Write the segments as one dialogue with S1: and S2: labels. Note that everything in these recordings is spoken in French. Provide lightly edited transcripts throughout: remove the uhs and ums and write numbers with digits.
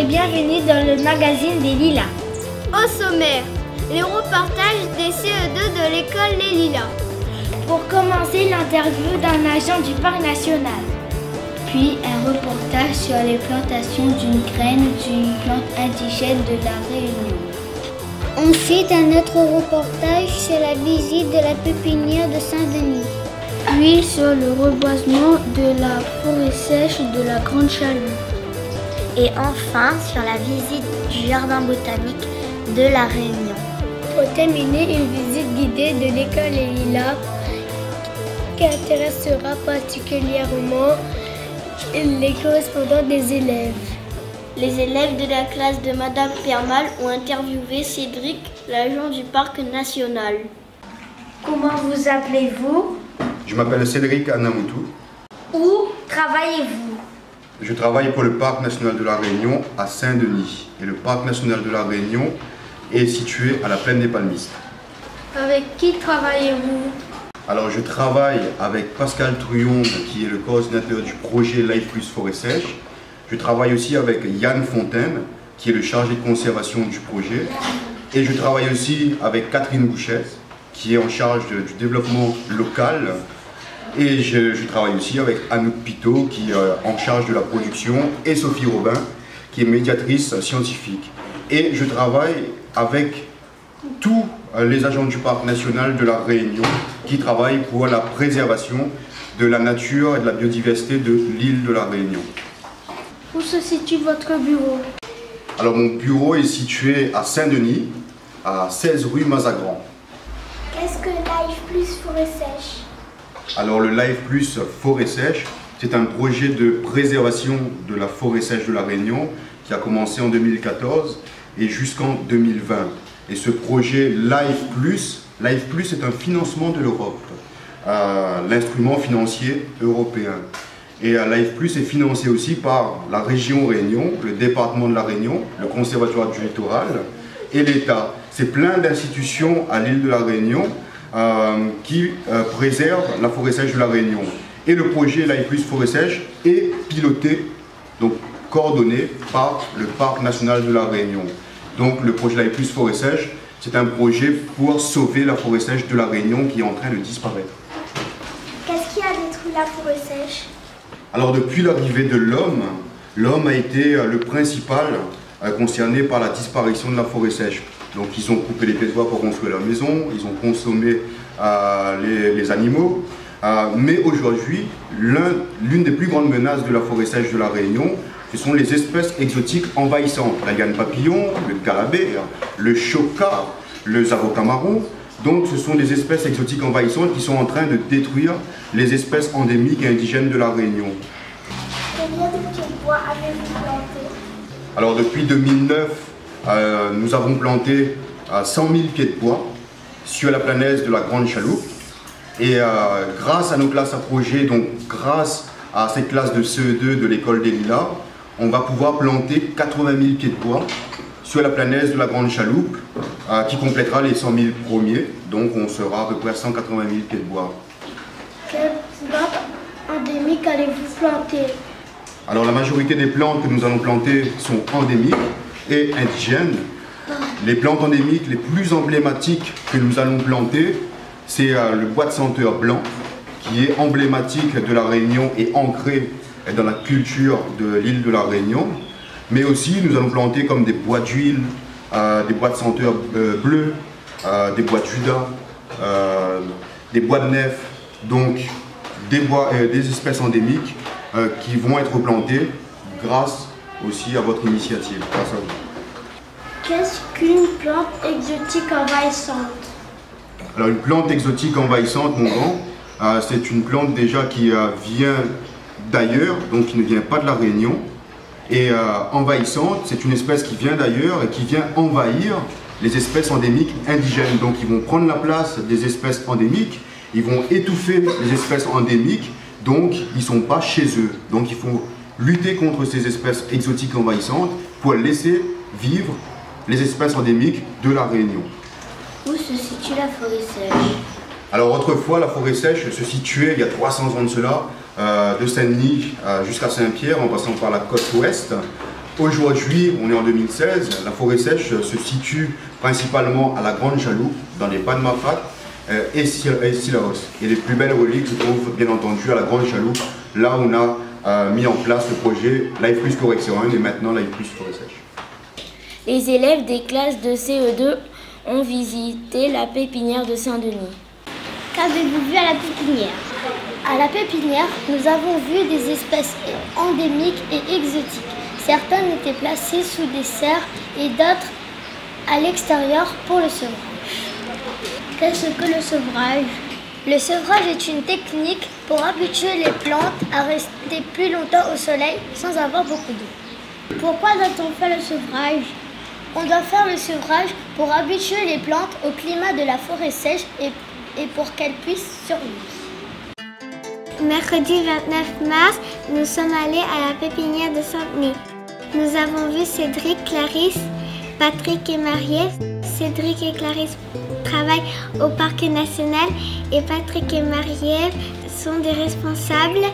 S1: bienvenue dans le magazine des Lilas.
S2: Au sommaire, les reportages des CE2 de l'école Les Lilas.
S1: Pour commencer, l'interview d'un agent du parc national. Puis un reportage sur les plantations d'une graine d'une plante indigène de la Réunion.
S2: Ensuite, un autre reportage sur la visite de la pépinière de Saint-Denis.
S1: Puis sur le reboisement de la forêt sèche de la Grande Chaloupe.
S2: Et enfin, sur la visite du jardin botanique de la Réunion.
S1: Pour terminer, une visite guidée de l'école Les Lilas qui intéressera particulièrement les correspondants des élèves.
S2: Les élèves de la classe de Madame Permal ont interviewé Cédric, l'agent du parc national.
S1: Comment vous appelez-vous?
S3: Je m'appelle Cédric Anamoutou.
S1: Où travaillez-vous?
S3: Je travaille pour le parc national de la Réunion à Saint-Denis. Et le parc national de la Réunion est situé à la plaine des Palmistes.
S1: Avec qui travaillez-vous?
S3: Alors je travaille avec Pascal Trouillon, qui est le coordinateur du projet Life Plus Forêt Sèche. Je travaille aussi avec Yann Fontaine, qui est le chargé de conservation du projet. Et je travaille aussi avec Catherine Bouchet, qui est en charge du développement local. Et je travaille aussi avec Anouk Pitot, qui est en charge de la production, et Sophie Robin, qui est médiatrice scientifique. Et je travaille avec tous les agents du parc national de la Réunion qui travaillent pour la préservation de la nature et de la biodiversité de l'île de la Réunion.
S1: Où se situe votre bureau?
S3: Alors mon bureau est situé à Saint-Denis, à 16 rue Mazagran.
S2: Qu'est-ce que Life Plus Forêt Sèche?
S3: Alors le Life Plus Forêt Sèche, c'est un projet de préservation de la forêt sèche de la Réunion qui a commencé en 2014 et jusqu'en 2020. Et ce projet Life Plus est un financement de l'Europe, l'instrument financier européen. Et Life Plus est financé aussi par la région Réunion, le département de la Réunion, le conservatoire du littoral et l'État. C'est plein d'institutions à l'île de la Réunion qui préservent la forêt sèche de la Réunion. Et le projet Life Plus Forêt Sèche est piloté, donc coordonné par le Parc national de la Réunion. Donc le projet Life Plus Forêt Sèche, c'est un projet pour sauver la forêt sèche de la Réunion qui est en train de disparaître.
S2: Qu'est-ce qui a détruit la forêt sèche?
S3: Alors depuis l'arrivée de l'homme, l'homme a été le principal concerné par la disparition de la forêt sèche. Donc ils ont coupé les pieds de bois pour construire leur maison, ils ont consommé les animaux. Mais aujourd'hui, l'une des plus grandes menaces de la forêt sèche de la Réunion, ce sont les espèces exotiques envahissantes. La gane papillon, le carabée, le choca, le avocat marron. Donc ce sont des espèces exotiques envahissantes qui sont en train de détruire les espèces endémiques et indigènes de la Réunion.
S2: Combien de pieds de bois avez-vous planté?
S3: Alors depuis 2009, nous avons planté 100 000 pieds de bois sur la planaise de la Grande Chaloupe. Et grâce à nos classes à projet, donc grâce à cette classe de CE2 de l'école des Lilas, on va pouvoir planter 80 000 pieds de bois sur la planaise de la Grande Chaloupe, qui complétera les 100 000 premiers. Donc on sera à peu près à 180 000 pieds de bois.
S2: Quelles plantes endémiques allez-vous planter?
S3: Alors la majorité des plantes que nous allons planter sont endémiques et indigènes. Les plantes endémiques les plus emblématiques que nous allons planter, c'est le bois de senteur blanc, qui est emblématique de la Réunion et ancré dans la culture de l'île de la Réunion. Mais aussi, nous allons planter comme des bois d'huile, des bois de senteur bleu, des bois de judas, des bois de nef, donc des espèces endémiques qui vont être plantées grâce aussi à votre initiative, grâce à vous.
S2: Qu'est-ce qu'une plante exotique envahissante?
S3: Alors une plante exotique envahissante, mon grand, c'est une plante déjà qui vient d'ailleurs, donc qui ne vient pas de la Réunion. Et envahissante, c'est une espèce qui vient d'ailleurs et qui vient envahir les espèces endémiques indigènes. Donc ils vont prendre la place des espèces endémiques, ils vont étouffer les espèces endémiques, donc ils ne sont pas chez eux. Donc il faut lutter contre ces espèces exotiques envahissantes pour laisser vivre les espèces endémiques de la Réunion.
S2: Où se situe la forêt sèche?
S3: Alors autrefois, la forêt sèche se situait, il y a 300 ans de cela, de Saint-Denis jusqu'à Saint-Pierre, en passant par la côte ouest, Aujourd'hui, on est en 2016, la forêt sèche se situe principalement à la Grande Chaloupe, dans les Pas de Mafat et Sillaos. Et les plus belles reliques se trouvent bien entendu à la Grande Chaloupe, là où on a mis en place le projet Life Plus Correction 1 et maintenant Life Plus Forêt Sèche.
S2: Les élèves des classes de CE2 ont visité la pépinière de Saint-Denis.
S4: Qu'avez-vous vu à la pépinière? À la pépinière, nous avons vu des espèces endémiques et exotiques. Certaines étaient placées sous des serres et d'autres à l'extérieur pour le sevrage.
S2: Qu'est-ce que le sevrage?
S4: Le sevrage est une technique pour habituer les plantes à rester plus longtemps au soleil sans avoir beaucoup d'eau.
S2: Pourquoi doit-on faire le sevrage?
S4: On doit faire le sevrage pour habituer les plantes au climat de la forêt sèche et pour qu'elles puissent survivre.
S5: Mercredi 29 mars, nous sommes allés à la pépinière de Saint-Denis. Nous avons vu Cédric, Clarisse, Patrick et Marie-Ève. Cédric et Clarisse travaillent au Parc national et Patrick et Marie-Ève sont des responsables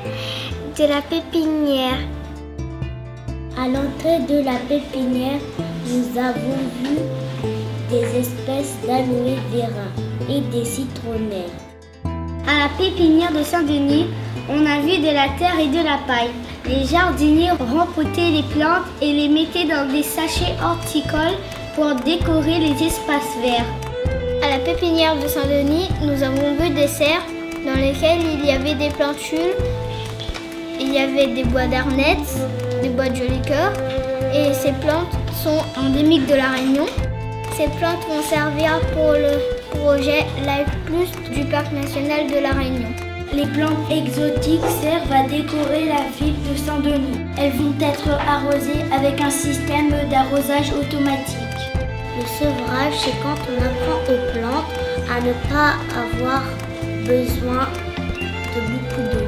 S5: de la pépinière.
S2: À l'entrée de la pépinière, nous avons vu des espèces d'aloe vera et des citronnelles.
S4: À la pépinière de Saint-Denis, on a vu de la terre et de la paille. Les jardiniers rempotaient les plantes et les mettaient dans des sachets horticoles pour décorer les espaces verts.
S2: À la pépinière de Saint-Denis, nous avons vu des serres dans lesquelles il y avait des plantules, il y avait des bois d'arnette, des bois de joli cœur, et ces plantes sont endémiques de la Réunion. Ces plantes vont servir pour le projet Life Plus du Parc national de la Réunion.
S1: Les plantes exotiques servent à décorer la ville de Saint-Denis. Elles vont être arrosées avec un système d'arrosage automatique.
S2: Le sevrage, c'est quand on apprend aux plantes à ne pas avoir besoin de beaucoup d'eau.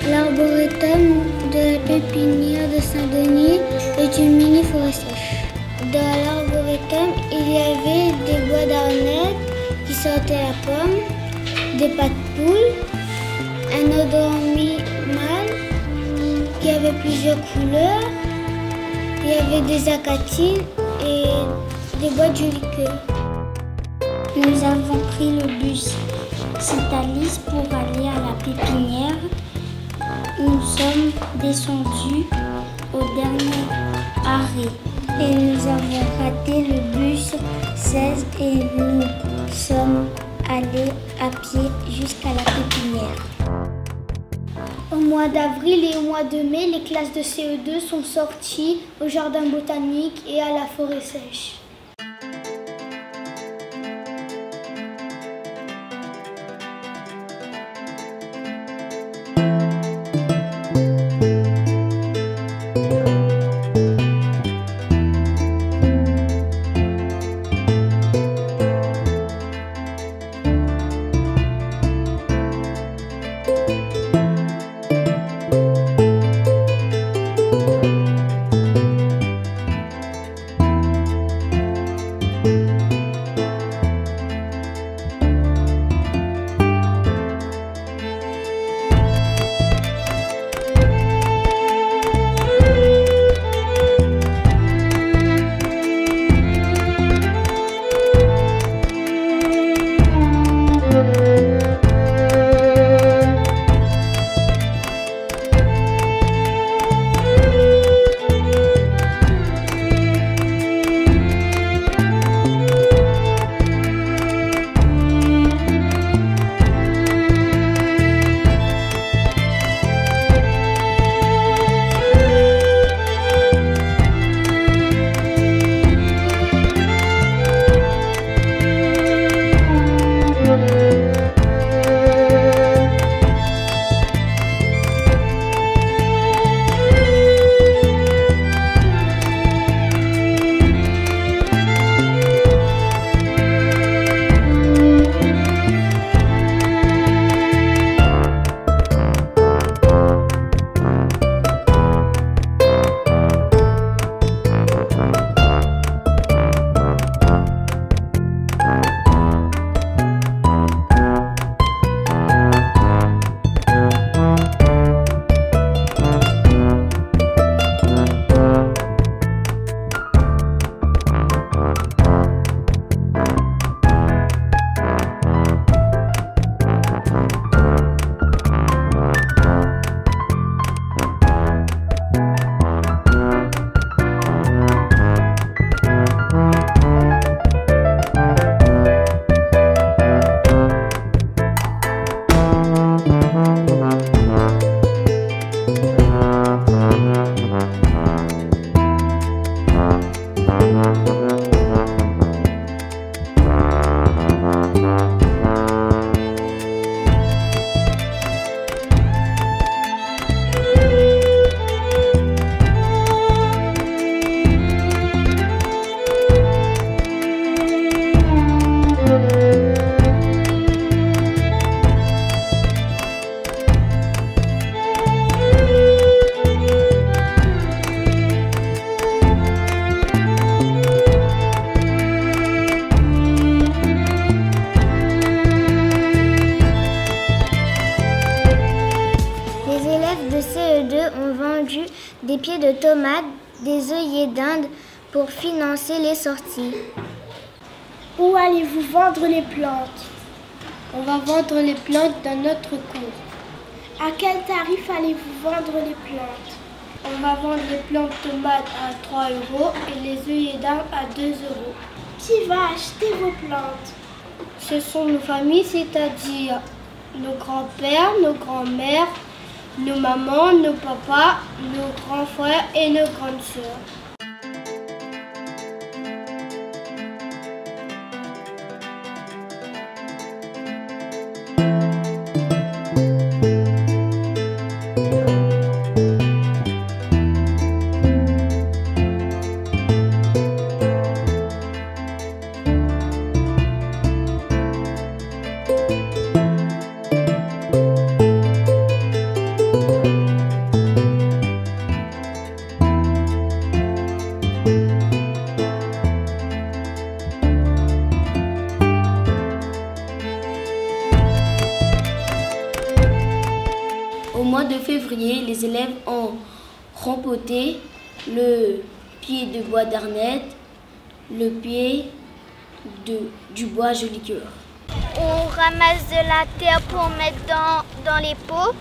S5: L'arboretum de la pépinière de Saint-Denis est une mini-forêt sèche. Dans l'arboretum, il y avait des bois d'arnette qui sortaient la pomme, des pattes de poule, un odorant mâle qui avait plusieurs couleurs, il y avait des acatines et des bois de liqueur. Nous avons pris le bus Citalis pour aller à la pépinière. Nous sommes descendus au dernier arrêt et nous avons raté le bus 16 et nous sommes allés à pied jusqu'à la pépinière.
S4: Au mois d'avril et au mois de mai, les classes de CE2 sont sorties au jardin botanique et à la forêt sèche.
S5: tomates, des œillets d'Inde pour financer les sorties.
S4: Où allez-vous vendre les plantes?
S1: On va vendre les plantes dans notre cour.
S4: À quel tarif allez-vous vendre les plantes?
S1: On va vendre les plantes tomates à 3 € et les œillets d'Inde à 2 €.
S4: Qui va acheter vos plantes?
S1: Ce sont nos familles, c'est-à-dire nos grands-pères, nos grands-mères, nos mamans, nos papas, nos grands frères et nos grandes sœurs. Au mois de février, les élèves ont rempoté le pied de bois d'arnette, le pied du bois joli cœur.
S2: On ramasse de la terre pour mettre dans les pots.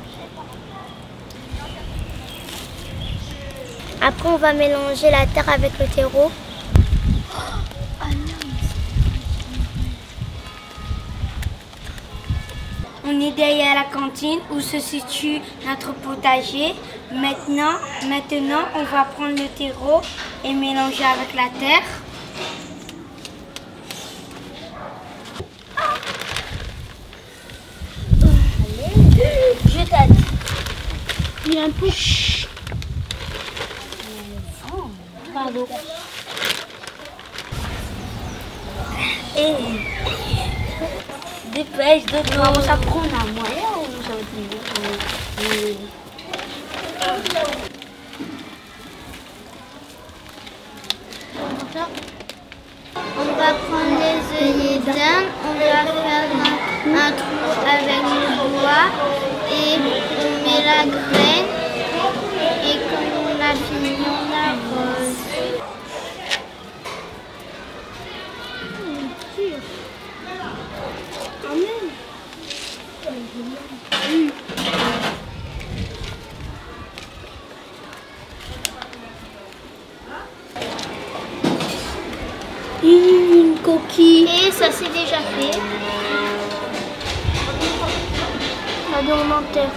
S2: Après, on va mélanger la terre avec le terreau.
S1: On est derrière la cantine où se situe notre potager. Maintenant, on va prendre le terreau et mélanger avec la terre.
S2: Je t'aide.
S4: Il y a un peu.
S2: Pardon.
S1: Et dépêche de toi. Ça prend un moyen ou ça va être
S2: On va prendre les œillets d'Inde, on va faire un trou avec le bois et on met la graine et quand on a fini, on arrose.
S1: une coquille.
S2: Et ça c'est déjà fait.
S1: Alimentaire.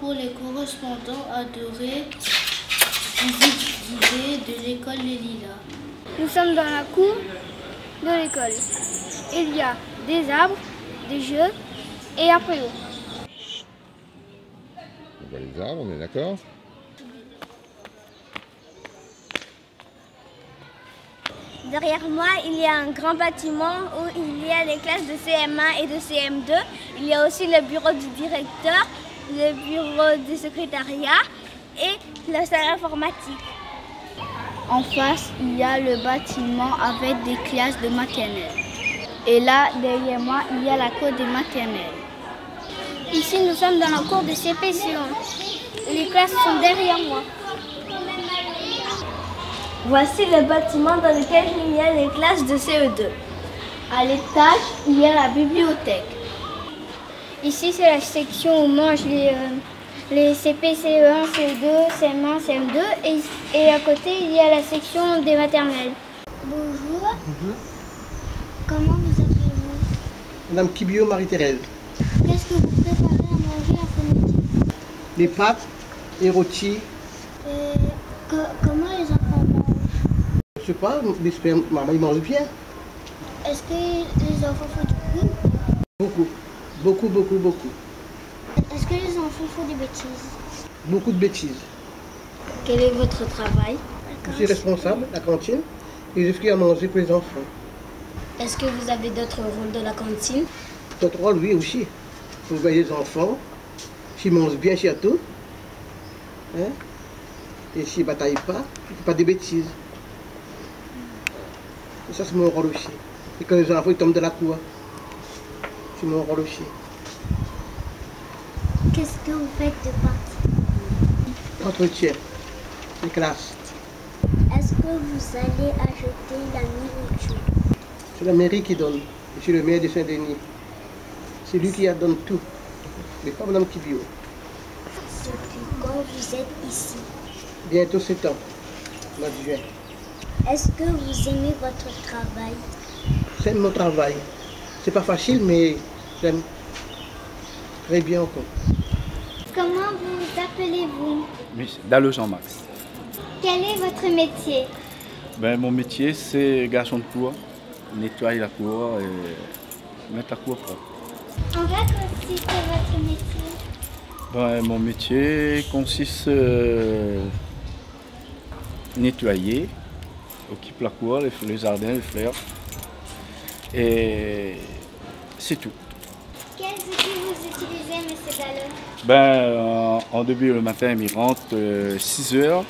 S1: Pour les correspondants adorés de l'école Les Lilas.
S2: Nous sommes dans la cour de l'école. Il y a des arbres, des jeux et un préau.
S6: On voit les arbres, on est d'accord?
S2: Derrière moi, il y a un grand bâtiment où il y a les classes de CM1 et de CM2. Il y a aussi le bureau du directeur, le bureau du secrétariat et la salle informatique.
S1: En face, il y a le bâtiment avec des classes de maternelle. Et là, derrière moi, il y a la cour des maternelles.
S2: Ici, nous sommes dans la cour de CP1. Les classes sont derrière moi.
S7: Voici le bâtiment dans lequel il y a les classes de CE2. À l'étage, il y a la bibliothèque.
S2: Ici, c'est la section où mangent les CP, CE1, CE2, CM1, CM2. Et à côté, il y a la section des maternelles.
S5: Bonjour. Bonjour. Comment vous appelez-vous?
S8: Madame Kibio Marie-Thérèse.
S5: Qu'est-ce que vous préparez à manger après-midi?
S8: Les pâtes et rôtis.
S5: Comment les enfants mangent?
S8: Je sais pas, j'espère que maman il mange bien.
S5: Est-ce que les enfants font du bruit?
S8: Beaucoup, beaucoup, beaucoup, beaucoup.
S5: Est-ce que les enfants font des bêtises?
S8: Beaucoup de bêtises.
S7: Quel est votre travail?
S8: Je suis responsable de la cantine et je fais à manger pour les enfants.
S7: Est-ce que vous avez d'autres rôles de la cantine?
S8: D'autres rôles, oui, aussi. Pour veiller les enfants, s'ils mangent bien surtout. Hein? Et s'ils ne bataillent pas, ils ne font pas de bêtises. Et ça, c'est mon rôle aussi. Et quand les enfants ils tombent de la cour, c'est mon rôle aussi.
S5: Qu'est-ce que vous faites de pâtes?
S8: Entretien, les classes.
S5: Est-ce que vous allez acheter la nourriture?
S8: C'est la mairie qui donne. Je suis le maire de Saint-Denis. C'est lui qui donne tout. Mais pas Mme Kibio.
S5: Depuis quand vous êtes ici?
S8: Bientôt 7 ans, mois de juin.
S5: Est-ce que vous aimez votre travail?
S8: J'aime mon travail. C'est pas facile, mais j'aime très bien encore.
S2: Comment vous appelez-vous?
S9: Dallo Jean-Max.
S2: Quel est votre métier?
S9: Mon métier, c'est garçon de cour, nettoyer la cour et mettre la cour propre.
S2: En quoi consiste votre métier?
S9: Mon métier consiste à nettoyer, occupe la cour, les jardins, les fleurs. Et c'est tout.
S2: Quels outils vous utilisez, M. Dallo?
S9: En début, le matin, il rentre 6 heures,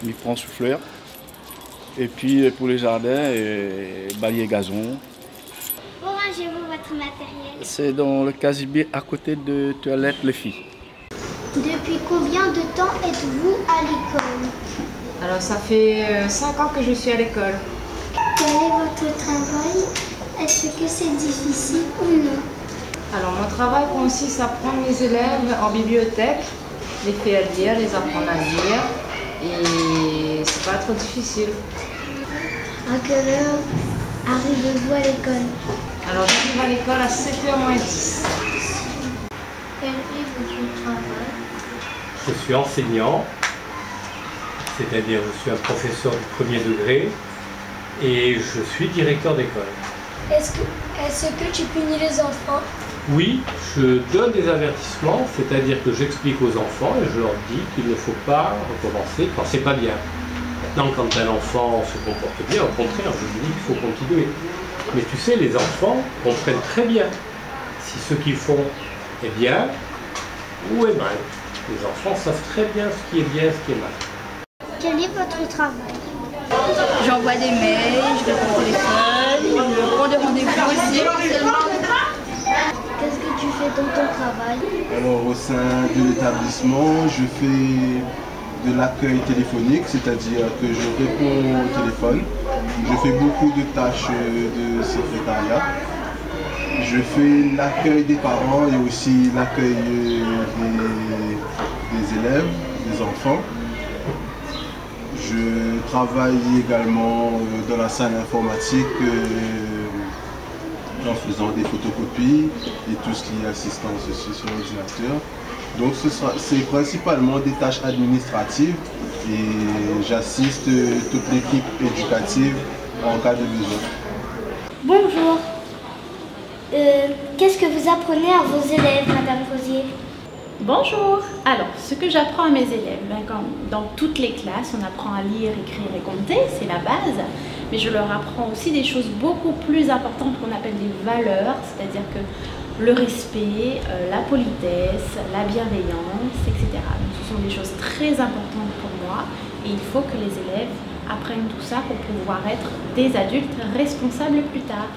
S9: il prend souffleur. Et puis pour les jardins, balayer gazon.
S2: Où rangez-vous votre matériel?
S9: C'est dans le casier à côté de toilette les filles.
S5: Depuis combien de temps êtes-vous à l'école?
S10: Alors ça fait 5 ans que je suis à l'école.
S5: Quel est votre travail? Est-ce que c'est difficile ou non?
S10: Alors mon travail consiste à prendre mes élèves en bibliothèque, les faire lire, les apprendre à lire. Et c'est pas trop difficile.
S5: À quelle heure arrivez-vous à l'école?
S10: Alors j'arrive à l'école à 7h moins 10.
S5: Quel est votre travail?
S11: Je suis enseignant, c'est-à-dire je suis un professeur du premier degré et je suis directeur d'école.
S7: Est-ce que tu punis les enfants?
S11: Oui, je donne des avertissements, c'est-à-dire que j'explique aux enfants et je leur dis qu'il ne faut pas recommencer quand c'est pas bien. Maintenant, quand un enfant se comporte bien, au contraire, je lui dis qu'il faut continuer. Mais tu sais, les enfants comprennent très bien si ce qu'ils font est bien ou est mal. Les enfants savent très bien ce qui est bien et ce qui est mal.
S5: Quel est votre travail?
S12: J'envoie des mails, je réponds au téléphone, je prends des rendez-vous aussi.
S5: Qu'est-ce que tu fais dans ton travail?
S13: Alors au sein de l'établissement, je fais de l'accueil téléphonique, c'est-à-dire que je réponds au téléphone. Je fais beaucoup de tâches de secrétariat. Je fais l'accueil des parents et aussi l'accueil des élèves, des enfants. Je travaille également dans la salle informatique en faisant des photocopies et tout ce qui est assistance aussi sur l'ordinateur. Donc c'est principalement des tâches administratives et j'assiste toute l'équipe éducative en cas de besoin.
S5: Bonjour. Qu'est-ce que vous apprenez à vos élèves, Madame Rosier?
S14: Bonjour. Alors, ce que j'apprends à mes élèves, comme dans toutes les classes, on apprend à lire, écrire et compter, c'est la base. Mais je leur apprends aussi des choses beaucoup plus importantes qu'on appelle des valeurs, c'est-à-dire que le respect, la politesse, la bienveillance, etc. Donc ce sont des choses très importantes pour moi et il faut que les élèves apprennent tout ça pour pouvoir être des adultes responsables plus tard.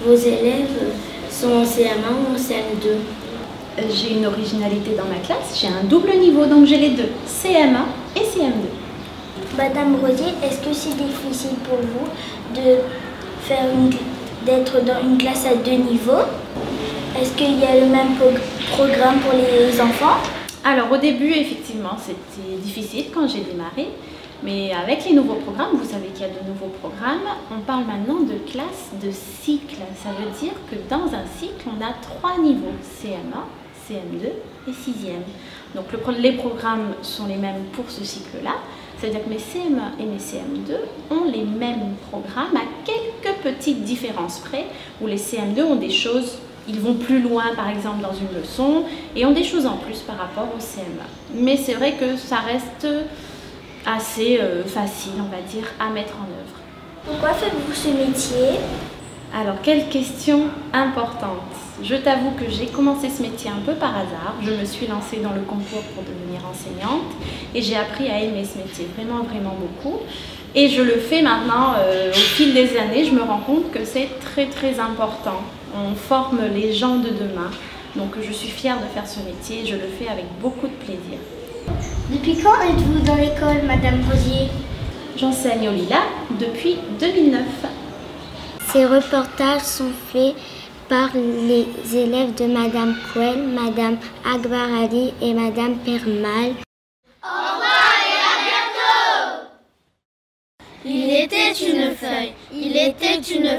S1: Vos élèves sont en CM1 ou en CM2?
S14: j'ai une originalité dans ma classe, j'ai un double niveau, donc j'ai les deux, CM1 et CM2.
S1: Madame Rosier, est-ce que c'est difficile pour vous d'être dans une classe à 2 niveaux? Est-ce qu'il y a le même programme pour les enfants?
S14: Alors au début, effectivement, c'était difficile quand j'ai démarré, mais avec les nouveaux programmes, vous savez qu'il y a de nouveaux programmes, on parle maintenant de classes de cycle. Ça veut dire que dans un cycle, on a 3 niveaux, CM1, CM2 et 6e. Donc les programmes sont les mêmes pour ce cycle-là, c'est-à-dire que mes CM1 et mes CM2 ont les mêmes programmes à quelques petites différences près, où les CM2 ont des choses. Ils vont plus loin, par exemple, dans une leçon et ont des choses en plus par rapport au CM1. Mais c'est vrai que ça reste assez facile, on va dire, à mettre en œuvre.
S1: Pourquoi faites-vous ce métier?
S14: Alors, quelle question importante. Je t'avoue que j'ai commencé ce métier un peu par hasard. Je me suis lancée dans le concours pour devenir enseignante et j'ai appris à aimer ce métier, vraiment, vraiment beaucoup. Et je le fais maintenant, au fil des années, je me rends compte que c'est très, très important. On forme les gens de demain. Donc je suis fière de faire ce métier et je le fais avec beaucoup de plaisir.
S1: Depuis quand êtes-vous dans l'école, Madame Rosier?
S14: J'enseigne au Lila depuis 2009.
S5: Ces reportages sont faits par les élèves de Madame Kouel, Madame Akbar Ali et Madame Permal.
S7: Au revoir et à bientôt! Il était une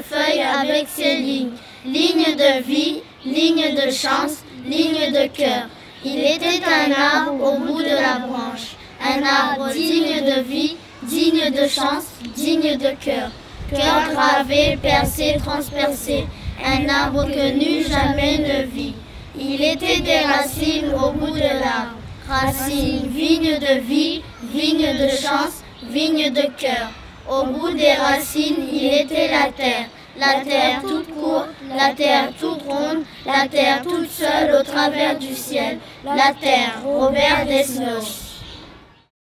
S7: feuille avec ses lignes. Ligne de vie, ligne de chance, ligne de cœur. Il était un arbre au bout de la branche. Un arbre digne de vie, digne de chance, digne de cœur. Cœur gravé, percé, transpercé. Un arbre que nul jamais ne vit. Il était des racines au bout de l'arbre. Racines, vigne de vie, vigne de chance, vigne de cœur. Au bout des racines, il était la terre toute courte, la terre toute ronde, la terre toute seule au travers du ciel. La terre, Robert Desnos.